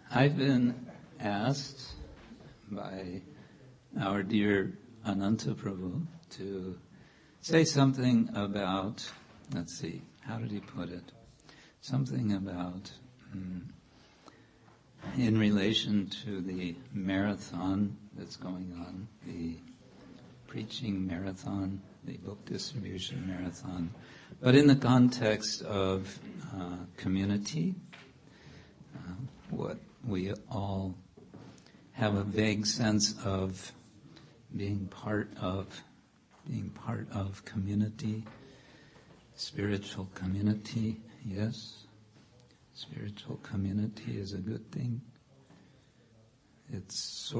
I've been asked by our dear Ananta Prabhu to say something about, how did he put it? Something about, in relation to the marathon that's going on, the preaching marathon, the book distribution marathon, but in the context of community, what we all have a vague sense of being part of community, spiritual community, yes. Spiritual community is a good thing. It's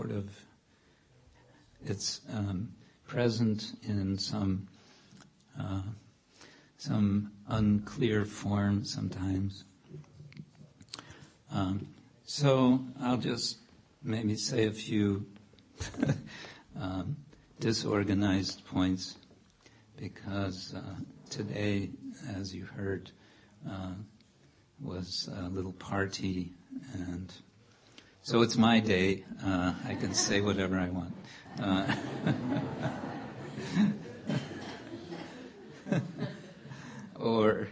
present in some unclear form sometimes. So I'll just maybe say a few disorganized points, because today, as you heard, was a little party, and so it's my day. I can say whatever I want. Or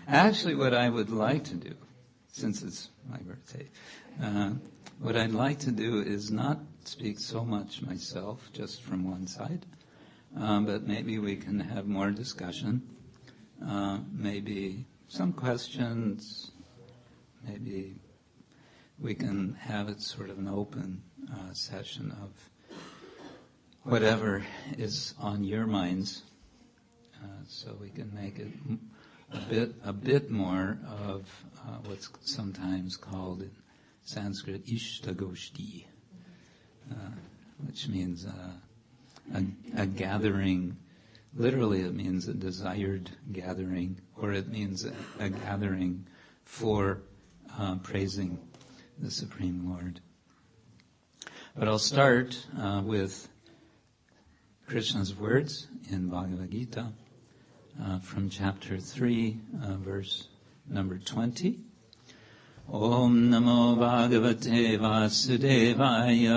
actually what I would like to do, since it's my birthday, what I'd like to do is not speak so much myself, just from one side, but maybe we can have more discussion, maybe some questions, maybe we can have it sort of an open session of whatever is on your minds, so we can make it a bit more of what's sometimes called in Sanskrit ishtagoshti, which means a gathering. Literally it means a desired gathering, or it means a gathering for praising the Supreme Lord. But I'll start with Krishna's words in Bhagavad-gita from chapter 3, verse number 20. Om Namo Bhagavate Vasudevaya.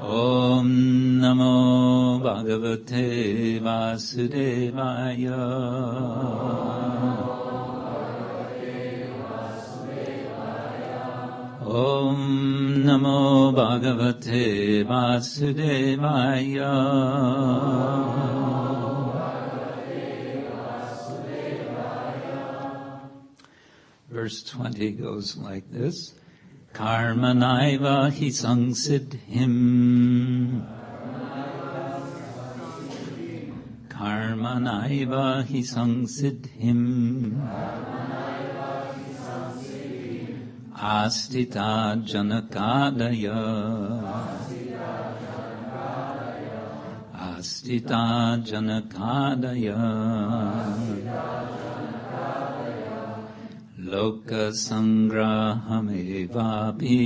Om Namo Bhagavate Vasudevaya. Om Namo Bhagavate Vasudevaya. Verse 20 goes like this. Karmaṇaiva hi saṁsiddhim. Karmaṇaiva hi saṁsiddhim. Āsthitāḥ janaka-ādayaḥ. Āsthitāḥ janaka-ādayaḥ. Loka-saṅgraham evāpi.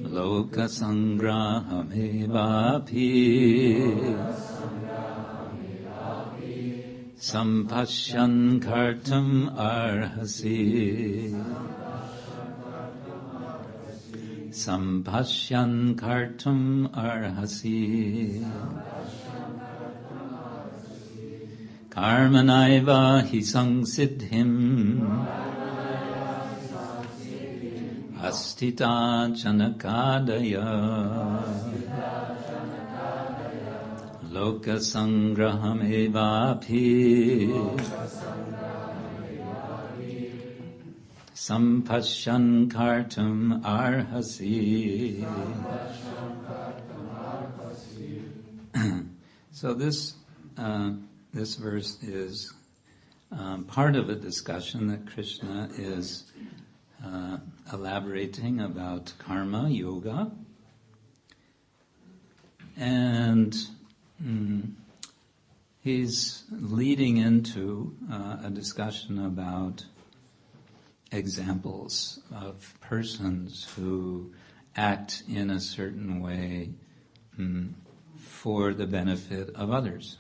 Loka-saṅgraham evāpi. Sampaśyan kartum arhasi. Sampaśyan kartum arhasi. Karmaṇaiva hi saṁsiddhim. Āsthitāḥ janaka-ādayaḥ. Loka-saṅgraham evāpi. Sampaśyan kartum arhasi. So this verse is part of a discussion that Krishna is elaborating about karma yoga, and he's leading into a discussion about examples of persons who act in a certain way for the benefit of others.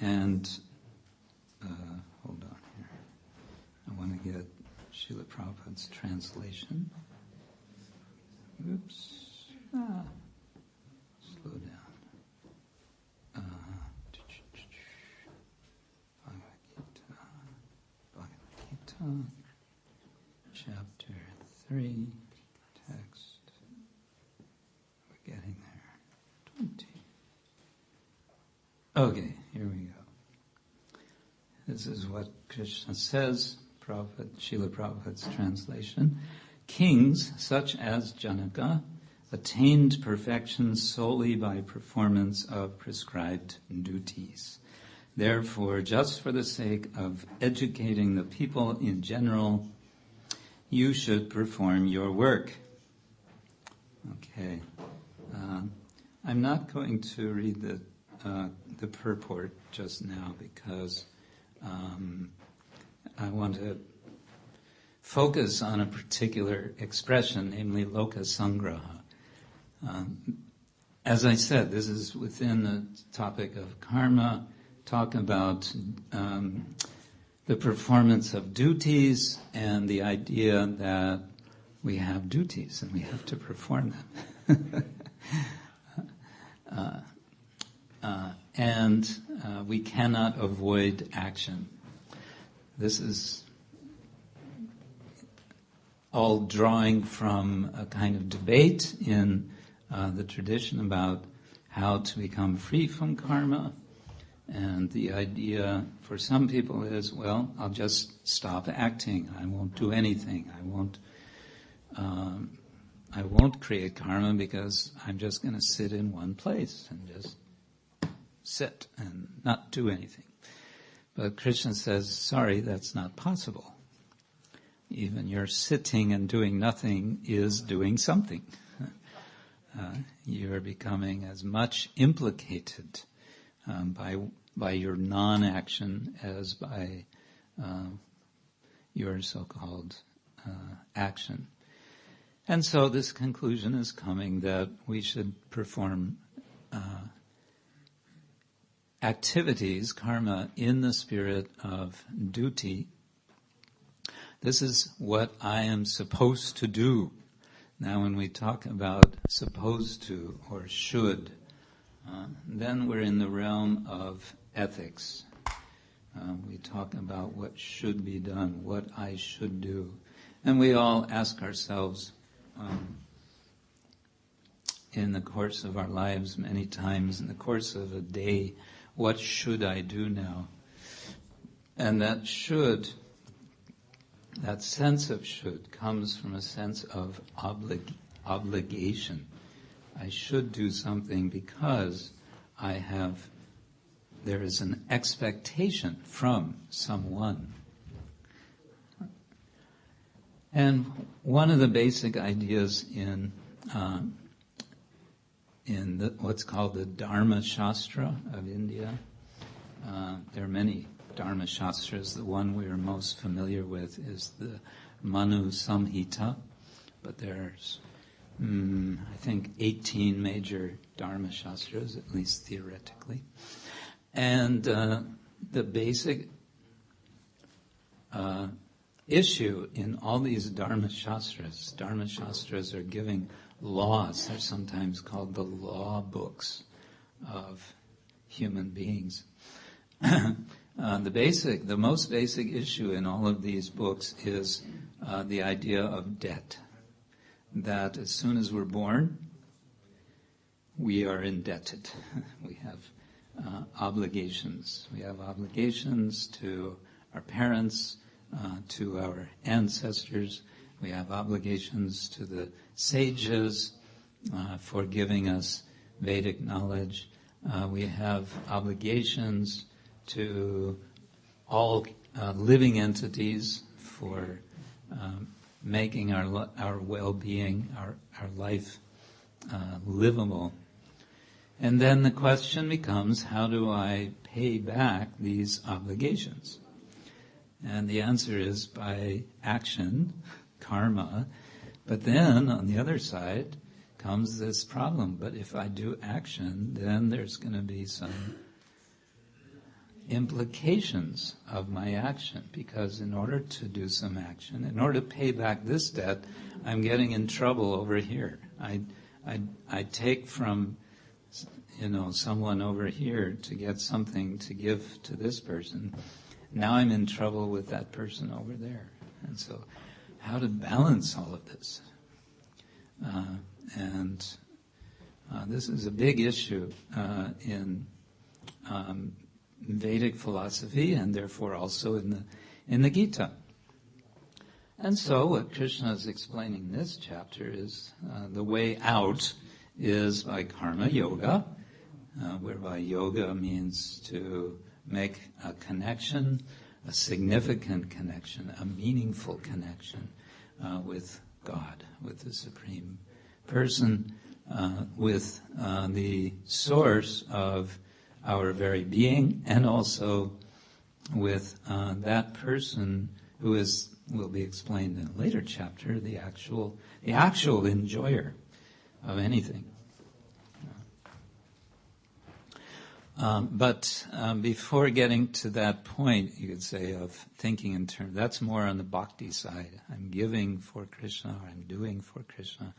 And hold on here. I want to get Srila Prabhupada's translation. Oops. Slow down. Bhagavad-gita, chapter 3, text. We're getting there. 20. Okay, here we go. This is what Krishna says, Srila Prabhupada's translation. Kings, such as Janaka, attained perfection solely by performance of prescribed duties. Therefore, just for the sake of educating the people in general, you should perform your work. Okay. I'm not going to read the purport just now because I want to focus on a particular expression, namely loka-saṅgraham. As I said, this is within the topic of karma, talk about the performance of duties and the idea that we have duties and we have to perform them. And we cannot avoid action. This is all drawing from a kind of debate in the tradition about how to become free from karma. And the idea for some people is, well, I'll just stop acting. I won't do anything. I won't create karma because I'm just going to sit in one place and just sit and not do anything. But Krishna says, sorry, that's not possible. Even your sitting and doing nothing is doing something. You're becoming as much implicated by your non-action as by your so-called action. And so this conclusion is coming that we should perform activities, karma, in the spirit of duty. This is what I am supposed to do. Now when we talk about supposed to or should, then we're in the realm of ethics. We talk about what should be done, what I should do. And we all ask ourselves in the course of our lives many times, in the course of a day, what should I do now? And that should, that sense of should comes from a sense of obligation. I should do something because there is an expectation from someone. And one of the basic ideas in what's called the Dharma Shastra of India, there are many Dharma Shastras. The one we are most familiar with is the Manu Samhita, but there's, I think, 18 major Dharma Shastras, at least theoretically. And the basic issue in all these Dharma Shastras are giving laws. They're sometimes called the law books of human beings. The most basic issue in all of these books is the idea of debt. That as soon as we're born, we are indebted. We have obligations. We have obligations to our parents, to our ancestors. We have obligations to the sages for giving us Vedic knowledge. We have obligations to all living entities for making our well-being, our life livable. And then the question becomes, how do I pay back these obligations? And the answer is by action, karma. But then, on the other side, comes this problem. But if I do action, then there's going to be some implications of my action, because in order to do some action, in order to pay back this debt, I'm getting in trouble over here. I take from, someone over here to get something to give to this person. Now I'm in trouble with that person over there. And so how to balance all of this? This is a big issue in Vedic philosophy, and therefore also in the Gita. And so what Krishna is explaining in this chapter is the way out is by karma yoga, whereby yoga means to make a connection, a significant connection, a meaningful connection with God, with the Supreme Person, with the source of our very being, and also with that person who will be explained in a later chapter, the actual enjoyer of anything. But before getting to that point, you could say, of thinking in terms, that's more on the bhakti side. I'm giving for Krishna, or I'm doing for Krishna.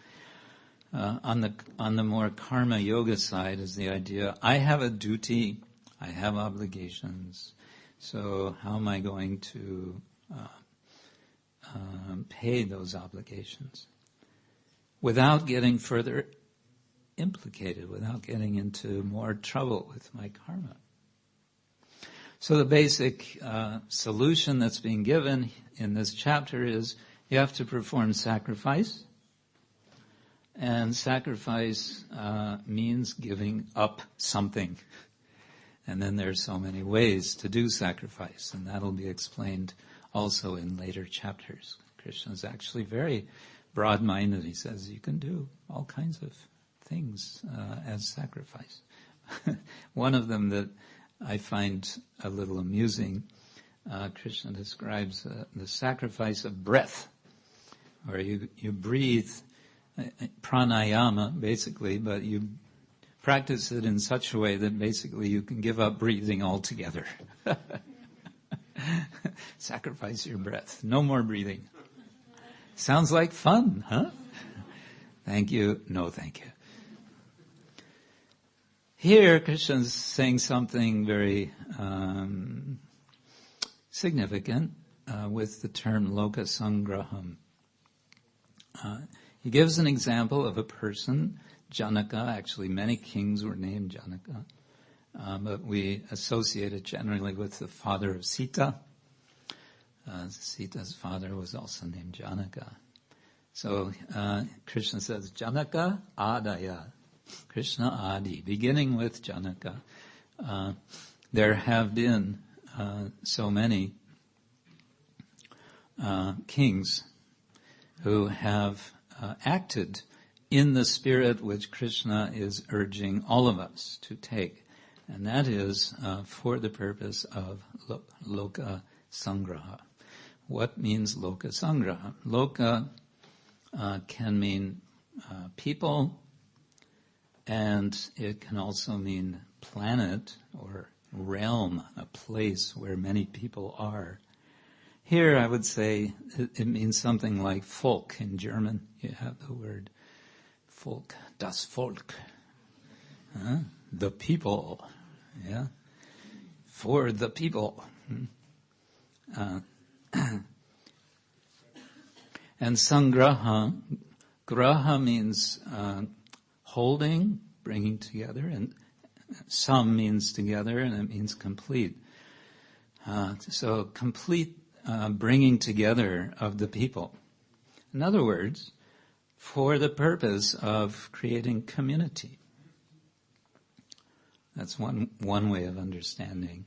On the more karma yoga side is the idea, I have a duty, I have obligations, so how am I going to pay those obligations without getting further implicated, without getting into more trouble with my karma? So the basic solution that's being given in this chapter is you have to perform sacrifice. And sacrifice means giving up something. And then there's so many ways to do sacrifice, and that'll be explained also in later chapters. Krishna is actually very broad-minded. He says you can do all kinds of things as sacrifice. One of them that I find a little amusing, Krishna describes the sacrifice of breath, where you breathe pranayama, basically, but you practice it in such a way that basically you can give up breathing altogether. Sacrifice your breath. No more breathing. Sounds like fun, huh? Thank you. No, thank you. Here, Krishna's saying something very significant with the term loka-saṅgraham. He gives an example of a person, Janaka. Actually, many kings were named Janaka, but we associate it generally with the father of Sita. Sita's father was also named Janaka. So Krishna says, janaka-ādayaḥ, Krishna Adi, beginning with Janaka. There have been so many kings who have acted in the spirit which Krishna is urging all of us to take, and that is for the purpose of loka-saṅgraham. What means loka-saṅgraham? Loka can mean people, and it can also mean planet or realm, a place where many people are. Here I would say it means something like Volk in German. You have the word Volk, das Volk. The people, yeah? For the people. And saṅgraha, graha means holding, bringing together, and sam means together, and it means complete. So complete bringing together of the people. In other words, for the purpose of creating community. That's one way of understanding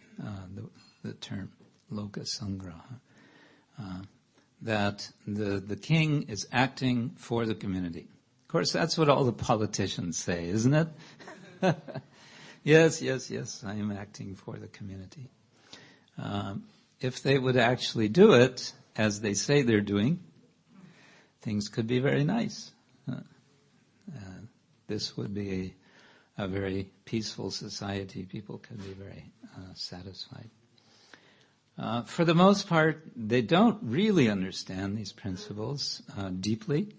the term loka-saṅgraham. That the king is acting for the community. Of course, that's what all the politicians say, isn't it? Yes, I am acting for the community. If they would actually do it as they say they're doing, things could be very nice. This would be a very peaceful society. People can be very satisfied. For the most part, they don't really understand these principles deeply,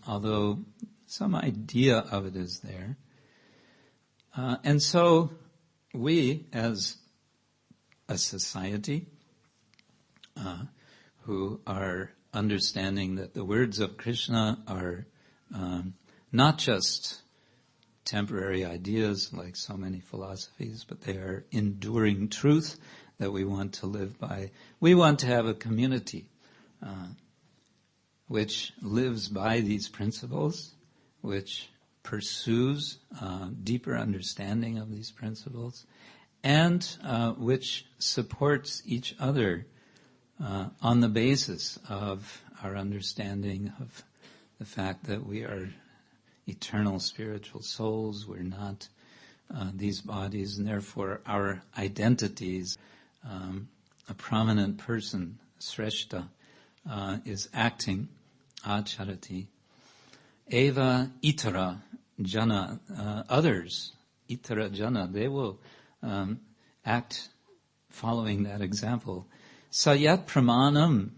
although some idea of it is there. And so we, as a society, who are understanding that the words of Krishna are not just temporary ideas like so many philosophies, but they are enduring truth that we want to live by. We want to have a community which lives by these principles, which pursues deeper understanding of these principles, and which supports each other on the basis of our understanding of the fact that we are eternal spiritual souls. We're not these bodies, and therefore our identities, a prominent person, Sreshta, is acting, acharati. Eva itara jana, others, itara jana, they will act following that example. Sayat pramanam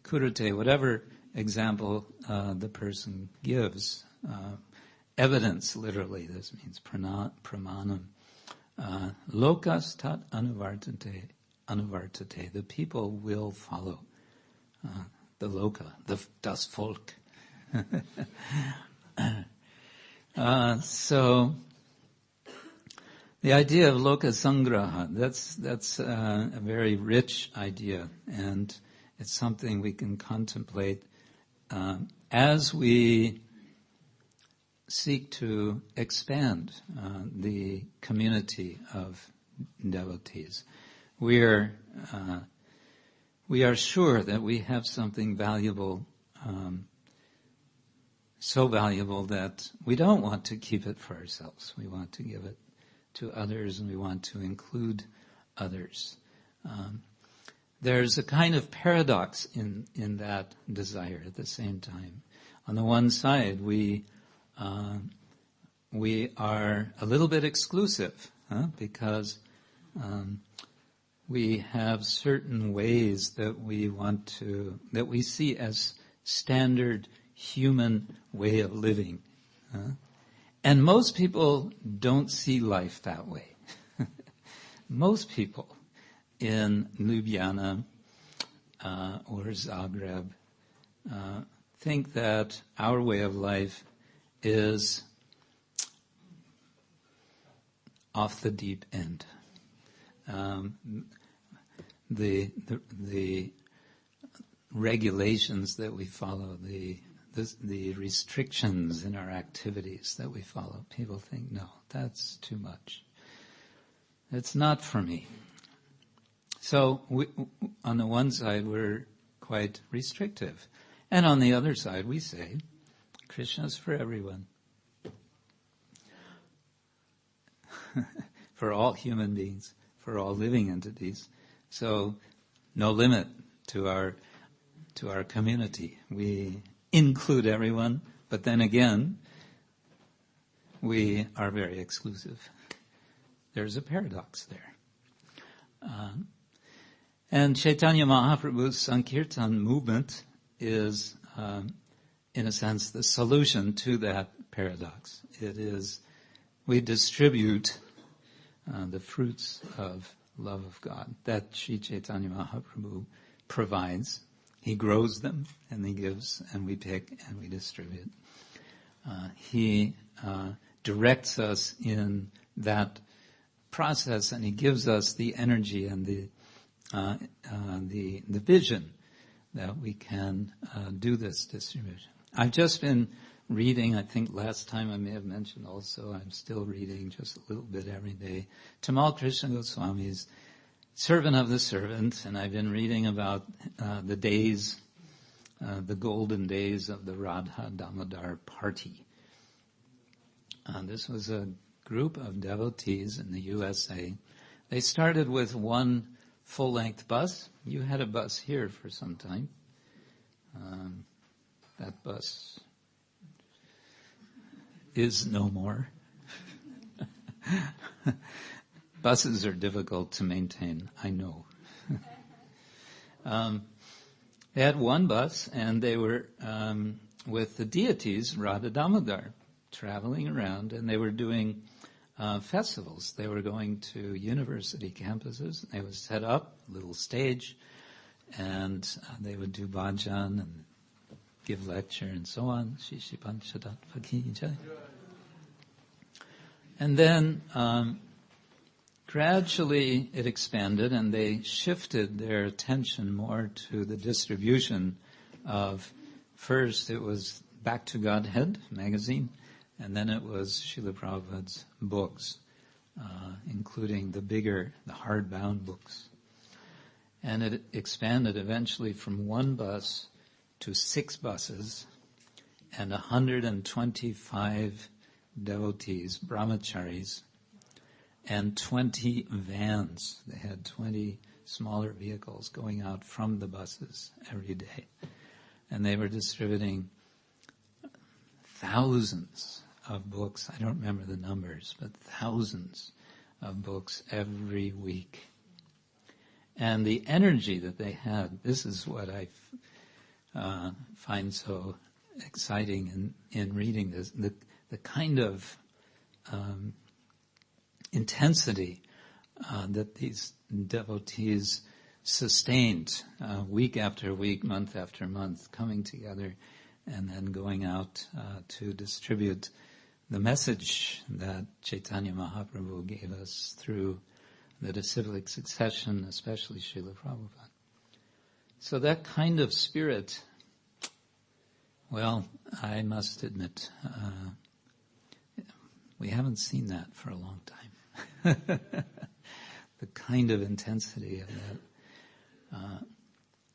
kurute, whatever example the person gives. Evidence, literally, this means pramanam. Lokas tat anuvartate, the people will follow. The loka, das Volk. So the idea of loka-saṅgraham, that's a very rich idea, and it's something we can contemplate as we seek to expand the community of devotees. We are sure that we have something valuable, so valuable that we don't want to keep it for ourselves. We want to give it to others, and we want to include others. There's a kind of paradox in that desire at the same time. On the one side, we are a little bit exclusive, because we have certain ways that we see as standard human way of living. And most people don't see life that way. Most people in Ljubljana or Zagreb think that our way of life is off the deep end. The regulations that we follow, the restrictions in our activities that we follow, people think, no, that's too much. It's not for me. So on the one side, we're quite restrictive. And on the other side, we say, Krishna's for everyone. For all human beings, for all living entities. So no limit to our community. We include everyone, but then again, we are very exclusive. There's a paradox there. And Chaitanya Mahaprabhu's Sankirtan movement is, in a sense, the solution to that paradox. It is, we distribute the fruits of love of God that Sri Chaitanya Mahaprabhu provides. He grows them, and he gives, and we pick, and we distribute. He directs us in that process, and he gives us the energy and the vision that we can do this distribution. I've just been reading, I think last time I may have mentioned also, I'm still reading just a little bit every day, Tamal Krishna Goswami's Servant of the Servant, and I've been reading about the days, the golden days of the Radha Damodar party. This was a group of devotees in the USA. They started with one full-length bus. You had a bus here for some time. That bus is no more. Buses are difficult to maintain, I know. They had one bus, and they were with the deities, Radha Damodar, traveling around, and they were doing festivals. They were going to university campuses. They would set up a little stage, and they would do bhajan and give lecture and so on. And then gradually it expanded, and they shifted their attention more to the distribution of, first it was Back to Godhead magazine, and then it was Srila Prabhupada's books, including the bigger, the hardbound books. And it expanded eventually from one bus to 6 buses and 125 devotees, brahmacharis, and 20 vans. They had 20 smaller vehicles going out from the buses every day. And they were distributing thousands of books. I don't remember the numbers, but thousands of books every week. And the energy that they had, this is what I find so exciting in reading this, the kind of intensity that these devotees sustained week after week, month after month, coming together and then going out to distribute the message that Chaitanya Mahaprabhu gave us through the disciplic succession, especially Srila Prabhupada. So that kind of spirit, well, I must admit, we haven't seen that for a long time. The kind of intensity of that.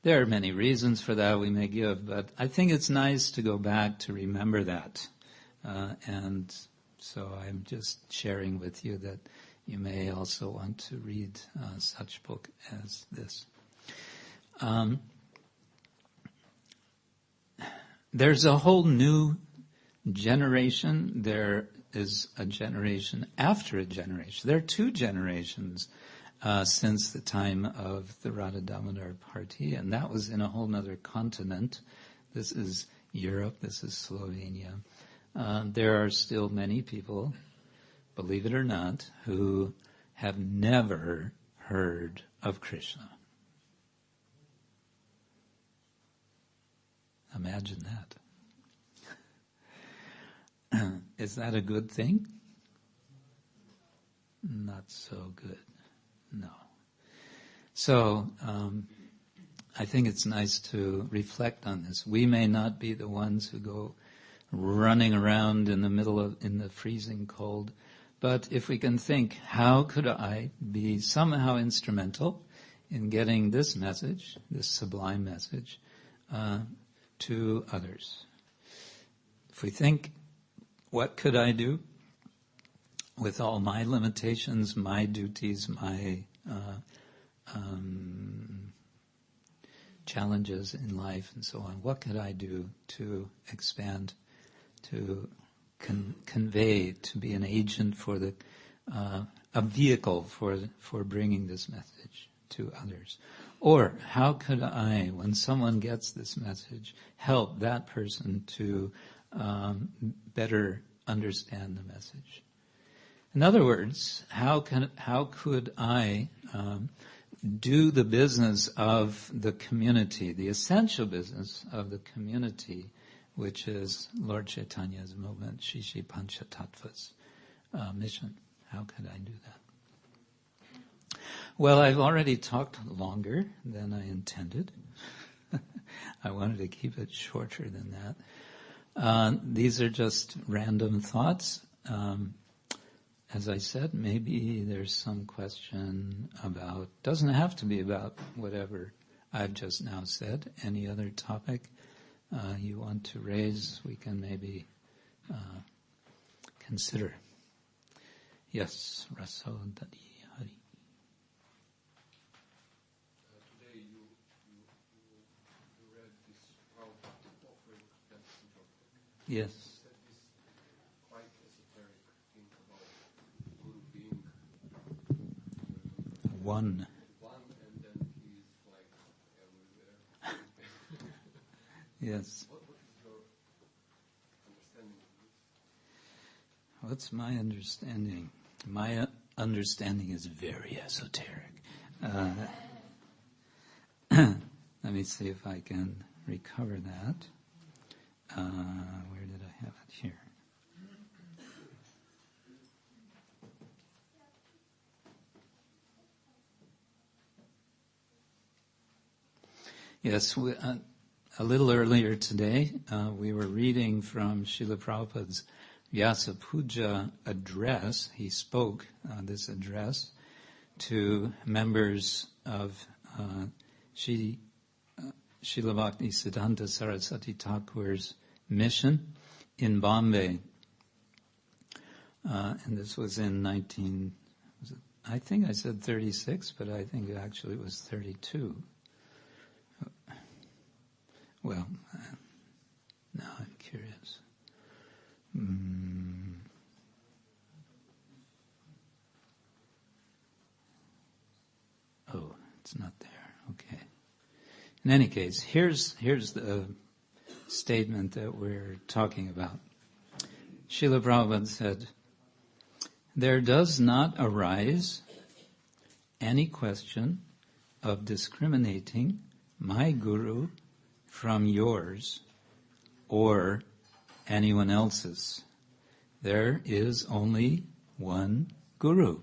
There are many reasons for that we may give, but I think it's nice to go back to remember that. And so I'm just sharing with you that you may also want to read such book as this. There's a whole new generation. There is a generation after a generation. There are 2 generations since the time of the Radha Damodar party, and that was in a whole other continent. This is Europe, this is Slovenia. There are still many people, believe it or not, who have never heard of Krishna. Imagine that. Is that a good thing? Not so good. No. So, I think it's nice to reflect on this. We may not be the ones who go running around in the freezing cold, but if we can think, how could I be somehow instrumental in getting this message, this sublime message, to others? If we think, what could I do with all my limitations, my duties, my challenges in life and so on? What could I do to expand, to convey, to be an agent for a vehicle for bringing this message to others? Or how could I, when someone gets this message, help that person to better understand the message? In other words, how could I do the business of the community, the essential business of the community, which is Lord Chaitanya's movement, Shishi Panchatattva's mission? How could I do that? Well, I've already talked longer than I intended. I wanted to keep it shorter than that. These are just random thoughts. As I said, maybe there's some question about, doesn't have to be about whatever I've just now said. Any other topic you want to raise, we can maybe consider. Yes, Raso Dadi Hari. Today you read this offering that you Yes. said this quite esoteric thing about Guru one. One, and then he's like everywhere. Yes. What is your understanding of this? What's my understanding? My understanding is very esoteric. Let me see if I can recover that. Where did I have it? Here. Yes, a little earlier today, we were reading from Srila Prabhupada's Vyasa Puja address. He spoke this address to members of Srila Bhakti Siddhanta Saraswati Thakur's mission in Bombay. And this was in I think I said 36, but I think actually it was 32. Well, now I'm curious. Oh, it's not there. Okay. In any case, here's the statement that we're talking about. Srila Prabhupada said, "There does not arise any question of discriminating my guru from yours or anyone else's. There is only one guru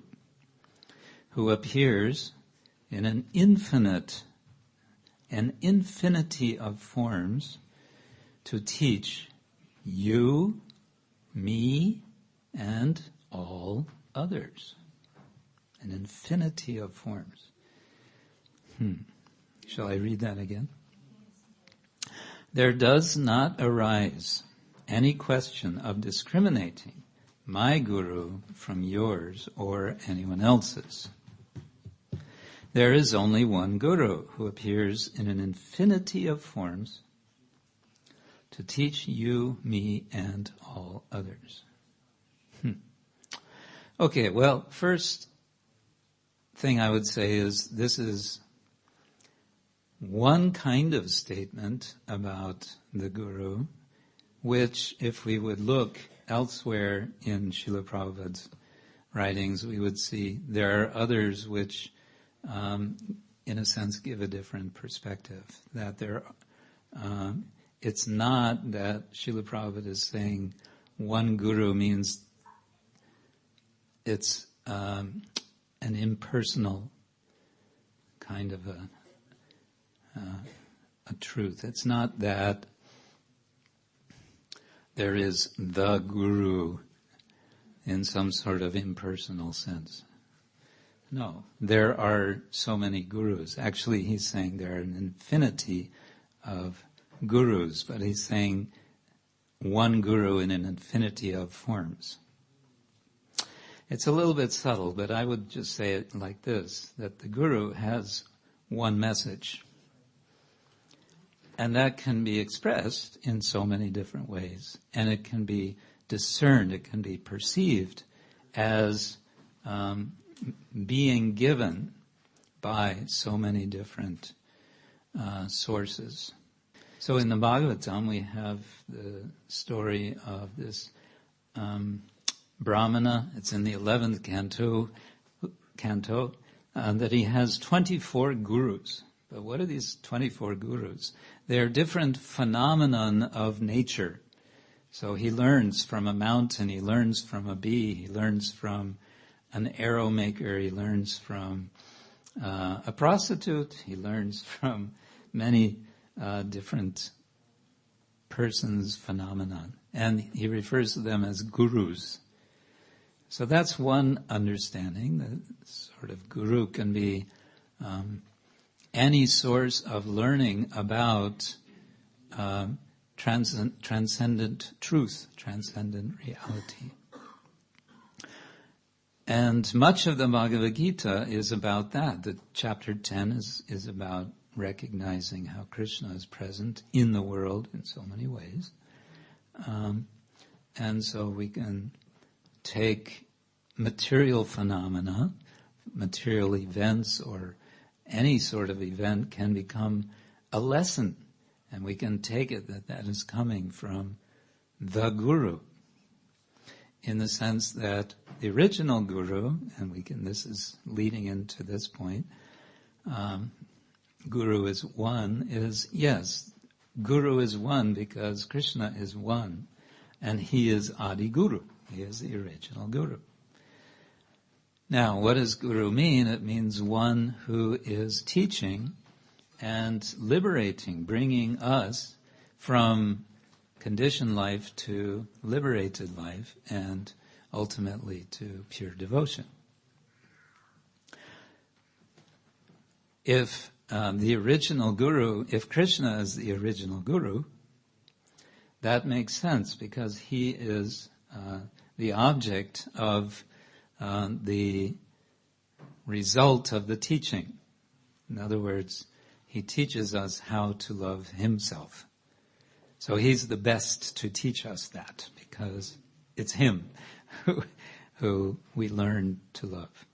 who appears in an infinity of forms to teach you, me, and all others." An infinity of forms. Shall I read that again? There does not arise any question of discriminating my guru from yours or anyone else's. There is only one guru who appears in an infinity of forms to teach you, me, and all others. Okay, well, first thing I would say is this is one kind of statement about the guru, which if we would look elsewhere in Srila Prabhupada's writings, we would see there are others which, in a sense, give a different perspective. That it's not that Srila Prabhupada is saying one guru means it's an impersonal kind of a truth. It's not that there is the guru in some sort of impersonal sense. No, there are so many gurus. Actually, he's saying there are an infinity of gurus, but he's saying one guru in an infinity of forms. It's a little bit subtle, but I would just say it like this, that the guru has one message. And that can be expressed in so many different ways. And it can be discerned, it can be perceived as being given by so many different sources. So in the Bhagavatam we have the story of this Brahmana, it's in the 11th canto, that he has 24 gurus. But what are these 24 gurus? They are different phenomenon of nature. So he learns from a mountain, he learns from a bee, he learns from an arrow maker, he learns from a prostitute, he learns from many different persons' phenomenon. And he refers to them as gurus. So that's one understanding. The sort of guru can be any source of learning about transcendent truth, transcendent reality. And much of the Bhagavad-gita is about that. The chapter 10 is about recognizing how Krishna is present in the world in so many ways. And so we can take material phenomena material events or any sort of event can become a lesson, and we can take it that that is coming from the Guru, in the sense that the original Guru, and this is leading into this point, Guru is one, yes, Guru is one because Krishna is one, and he is Adi Guru. He is the original Guru. Now, what does Guru mean? It means one who is teaching and liberating, bringing us from conditioned life to liberated life and ultimately to pure devotion. If the original Guru, if Krishna is the original Guru, that makes sense because he is the object of the result of the teaching. In other words, he teaches us how to love himself. So he's the best to teach us that because it's him who we learn to love.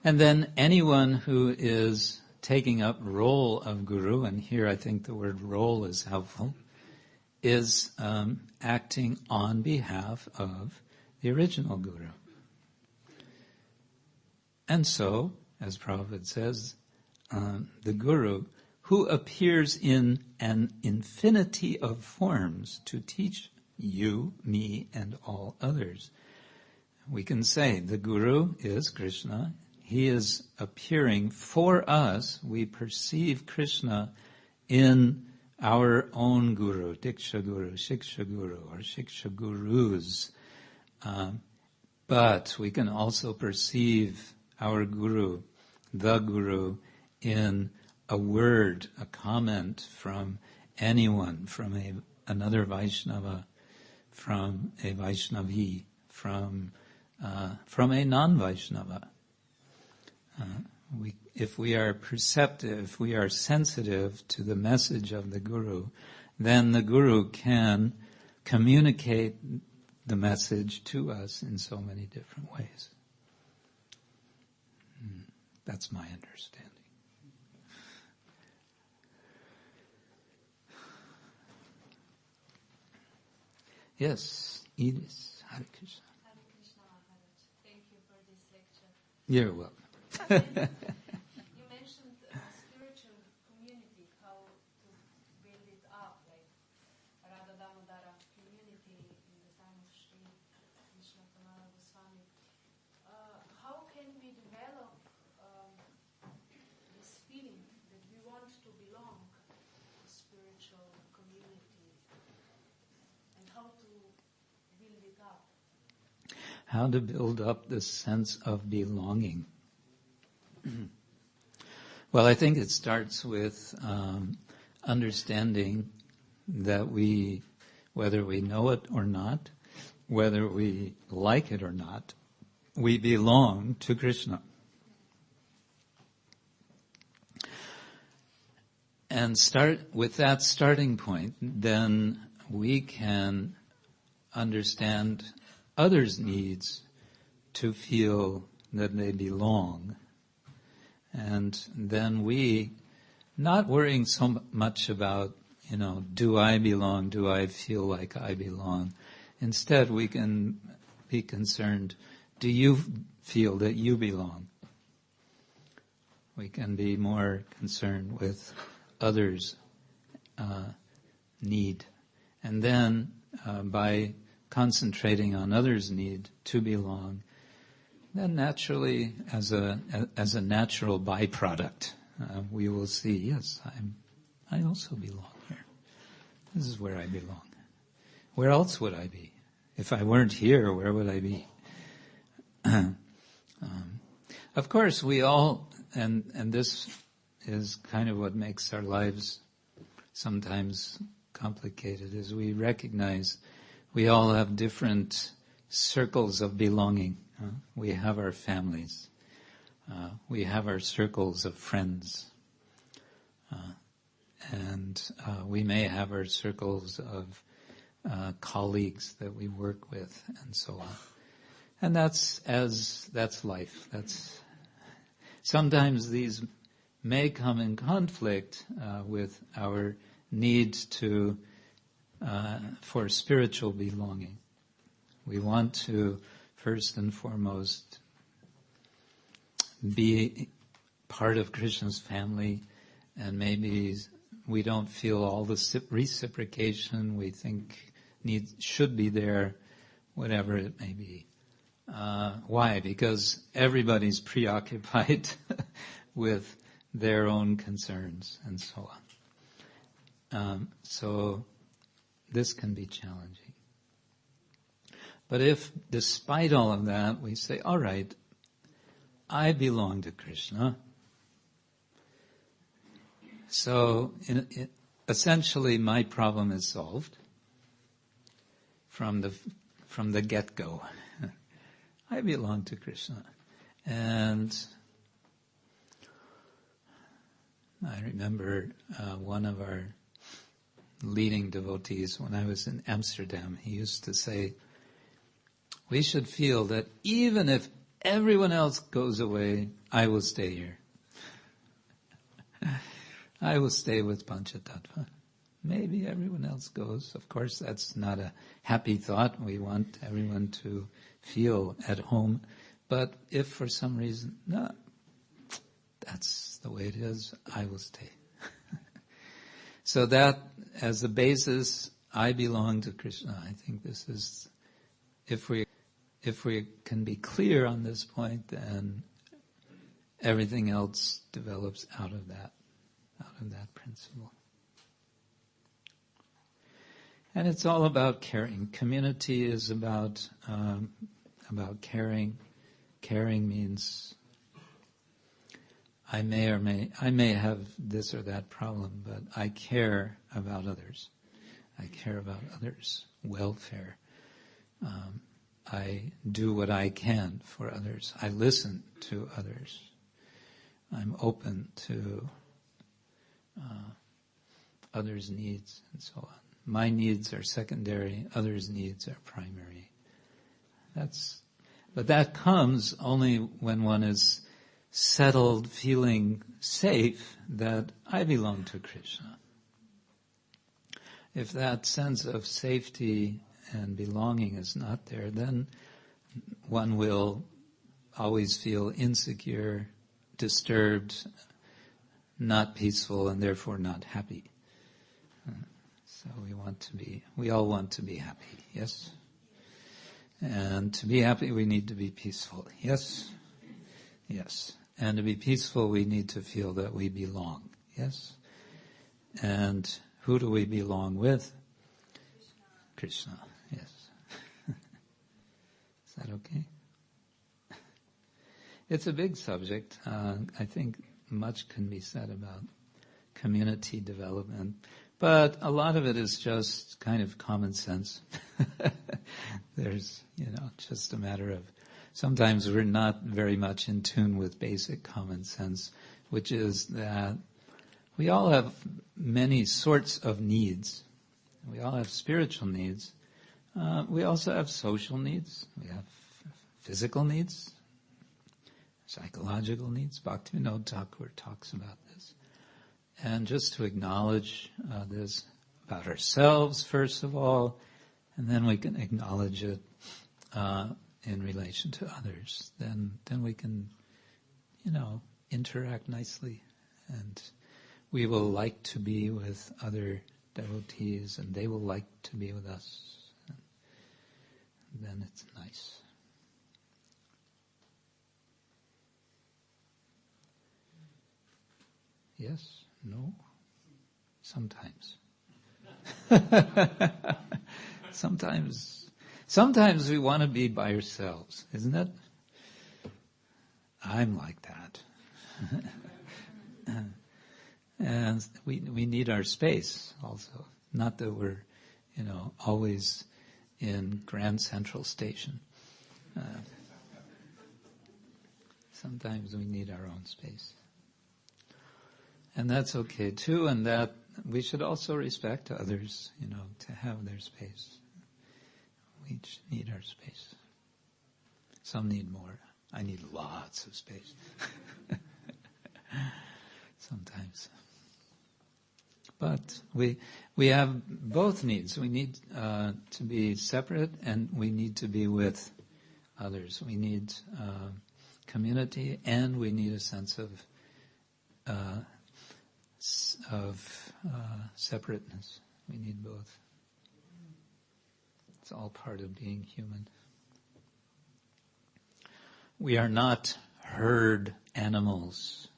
And then anyone who is taking up role of Guru, and here I think the word role is helpful, is acting on behalf of the original Guru. And so, as Prabhupada says, the Guru, who appears in an infinity of forms to teach you, me, and all others. We can say the Guru is Krishna. He is appearing for us. We perceive Krishna in our own Guru, Diksha Guru, Shiksha Guru, or Shiksha Gurus. But we can also perceive our Guru, the Guru, in a word, a comment from anyone, from another Vaishnava, from a Vaishnavi, from a non-Vaishnava. If we are perceptive, if we are sensitive to the message of the Guru, then the Guru can communicate the message to us in so many different ways. That's my understanding. Yes, Edith, Hare Krishna. Hare Krishna Maharaj. Thank you for this lecture. You're welcome. You mentioned spiritual community, how to build it up, like Radha Damodara community in the time of Sri Krishna Swami. How can we develop this feeling that we want to belong to spiritual community, and how to build it up? How to build up this sense of belonging. Well, I think it starts with understanding that whether we know it or not, whether we like it or not, we belong to Krishna. And start with that starting point, then we can understand others' needs to feel that they belong. And then we, not worrying so much about, do I belong? Do I feel like I belong? Instead, we can be concerned, do you feel that you belong? We can be more concerned with others' need. And then, by concentrating on others' need to belong, then naturally, as a natural byproduct, we will see, yes, I also belong here. This is where I belong. Where else would I be? If I weren't here, where would I be? Of course, we all, and this is kind of what makes our lives sometimes complicated, is we recognize we all have different circles of belonging. We have our families. We have our circles of friends. And we may have our circles of colleagues that we work with and so on. And that's life. Sometimes these may come in conflict with our need for spiritual belonging. We want to, first and foremost, be part of Krishna's family, and maybe we don't feel all the reciprocation we think should be there, whatever it may be. Why? Because everybody's preoccupied with their own concerns and so on. So this can be challenging. But if, despite all of that, we say, all right, I belong to Krishna. So essentially my problem is solved from the get-go. I belong to Krishna. And I remember one of our leading devotees, when I was in Amsterdam, he used to say, we should feel that even if everyone else goes away, I will stay here. I will stay with Panchatattva. Maybe everyone else goes. Of course, that's not a happy thought. We want everyone to feel at home. But if for some reason, no, that's the way it is, I will stay. So that, as a basis, I belong to Krishna. I think this is, if we can be clear on this point, then everything else develops out of that principle. And it's all about caring. Community is about caring. Caring means I may have this or that problem, but I care about others. I care about others' welfare. I do what I can for others. I listen to others. I'm open to others' needs and so on. My needs are secondary, others' needs are primary. But that comes only when one is settled, feeling safe that I belong to Krishna. If that sense of safety and belonging is not there, then one will always feel insecure, disturbed, not peaceful, and therefore not happy. So we all want to be happy, yes? And to be happy, we need to be peaceful, yes? Yes. And to be peaceful, we need to feel that we belong, yes? And who do we belong with? Krishna, yes. Is that okay? It's a big subject. I think much can be said about community development, but a lot of it is just kind of common sense. There's, just a matter of, sometimes we're not very much in tune with basic common sense, which is that we all have many sorts of needs. We all have spiritual needs. We also have social needs. We have physical needs, psychological needs. Bhaktivinoda Thakur talks about this. And just to acknowledge this about ourselves, first of all, and then we can acknowledge it in relation to others. Then we can, interact nicely, and we will like to be with other devotees, and they will like to be with us. And then it's nice. Yes? No? Sometimes. Sometimes we want to be by ourselves, isn't it? I'm like that. And we need our space also. Not that we're, always in Grand Central Station. Sometimes we need our own space. And that's okay too, and that we should also respect others, to have their space. We each need our space. Some need more. I need lots of space. Sometimes. But we have both needs. We need to be separate, and we need to be with others. We need community, and we need a sense of separateness. We need both. It's all part of being human. We are not herd animals.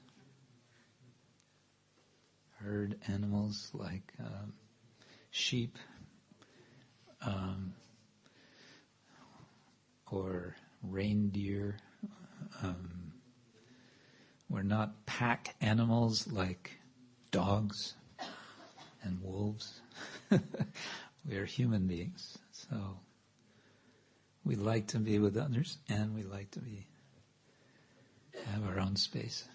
Herd animals like sheep or reindeer. We're not pack animals like dogs and wolves. We are human beings. So we like to be with others, and we like to have our own space.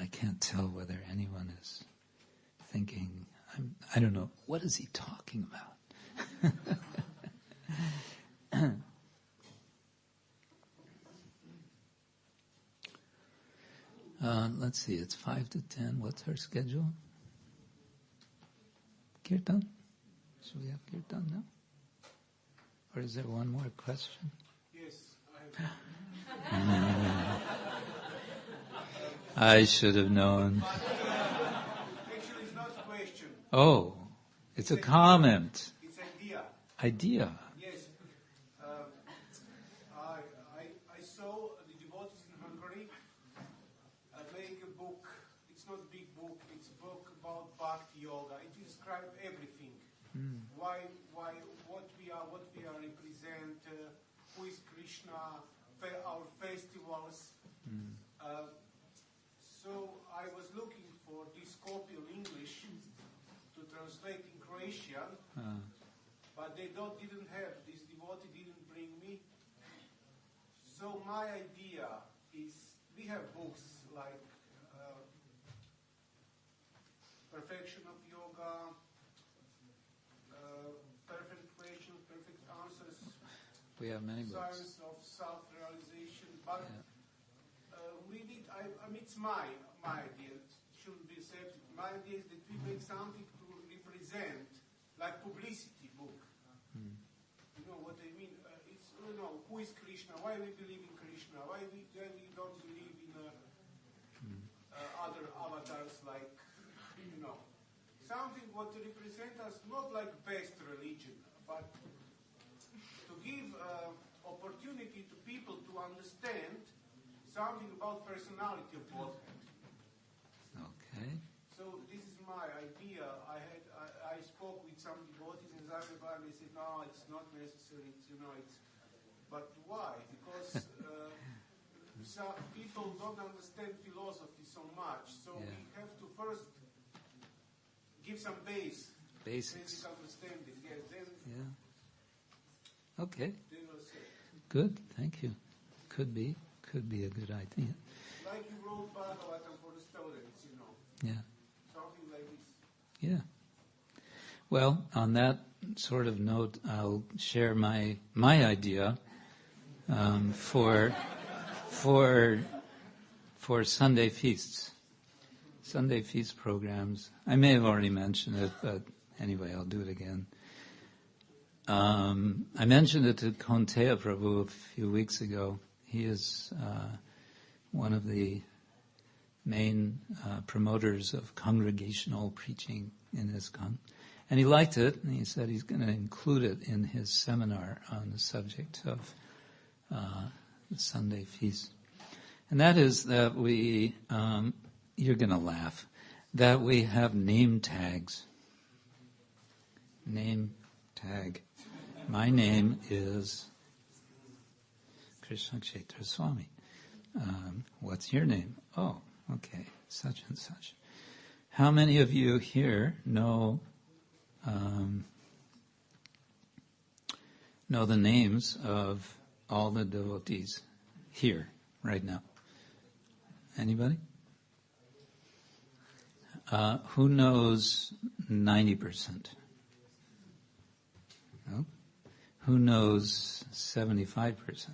I can't tell whether anyone is thinking, I don't know, what is he talking about? Let's see, it's 5 to 10. What's our schedule? Kirtan? Should we have Kirtan now? Or is there one more question? Yes, I have. I should have known. Actually, it's not a question. Oh, it's a comment. It's idea. Idea. Yes. I saw the devotees in Hungary make a book. It's not a big book. It's a book about Bhakti Yoga. It describes everything. Why, what we are represent, who is Krishna, our festivals. So I was looking for this copy of English to translate in Croatian, but they didn't have. This devotee didn't bring me. So my idea is, we have books like Perfection of Yoga, Perfect Questions, Perfect Answers. We have many books. Science of Self-Realization, but we need. It's my idea. It shouldn't be accepted. My idea is that we make something to represent, like publicity book. You know what I mean? It's who is Krishna? Why we believe in Krishna? Why we don't believe in other avatars like something what to represent us, not like best religion, but to give opportunity to people to understand something about personality of Godhead. Okay. So this is my idea. I spoke with some devotees in Zagreb, and they said, no, it's not necessary. But why? Because some people don't understand philosophy so much. So we have to first give some basics. Basic understanding. Yes, then. Yeah. Okay. They will say. Good. Thank you. Could be a good idea. Like you wrote Bhagavatam for the students, Yeah. Something like this. Yeah. Well, on that sort of note, I'll share my idea for Sunday feasts. Sunday feast programs. I may have already mentioned it, but anyway, I'll do it again. I mentioned it to Konteya Prabhu a few weeks ago. He is one of the main promoters of congregational preaching in ISKCON. And he liked it, and he said he's going to include it in his seminar on the subject of the Sunday feast. And that is that we, you're going to laugh, that we have name tags. Name tag. My name is Krishna Kshetra Swami. What's your name? Oh, okay, such and such. How many of you here know the names of all the devotees here right now? Anybody? Who knows 90%? No? Who knows 75%?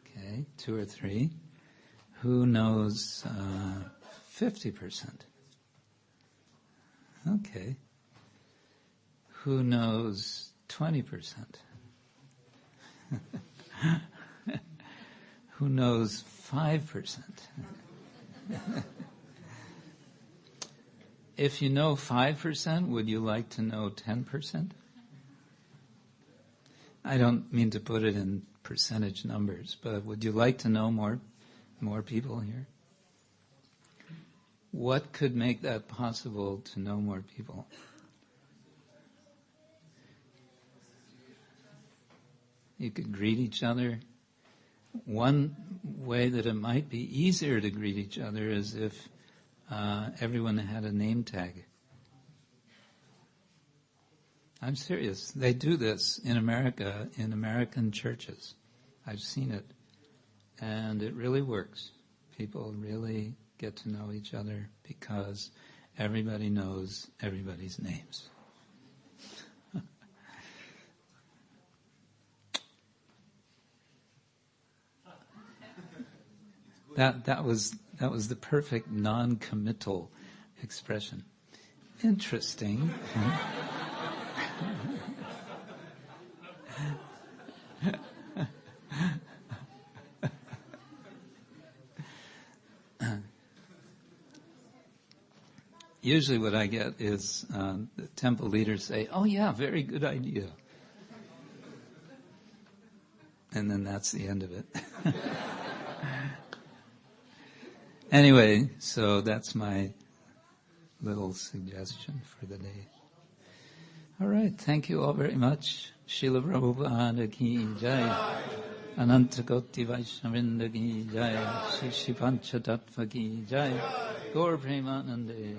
Okay, 2 or 3. Who knows 50%? Okay. Who knows 20%? Who knows 5%? If you know 5%, would you like to know 10%? I don't mean to put it in percentage numbers, but would you like to know more people here? What could make that possible to know more people? You could greet each other. One way that it might be easier to greet each other is if everyone had a name tag. I'm serious. They do this in America, in American churches. I've seen it. And it really works. People really get to know each other because everybody knows everybody's names. That was the perfect non-committal expression. Interesting. Usually what I get is the temple leaders say, "Oh yeah, very good idea." And then that's the end of it. Anyway, so that's my little suggestion for the day. All right, thank you all very much. Srila Prabhupada ki jai. Ananta Koti Vaishnavinda ki jai. Shri Pancha Tattva ki jai. Gaur Premanande.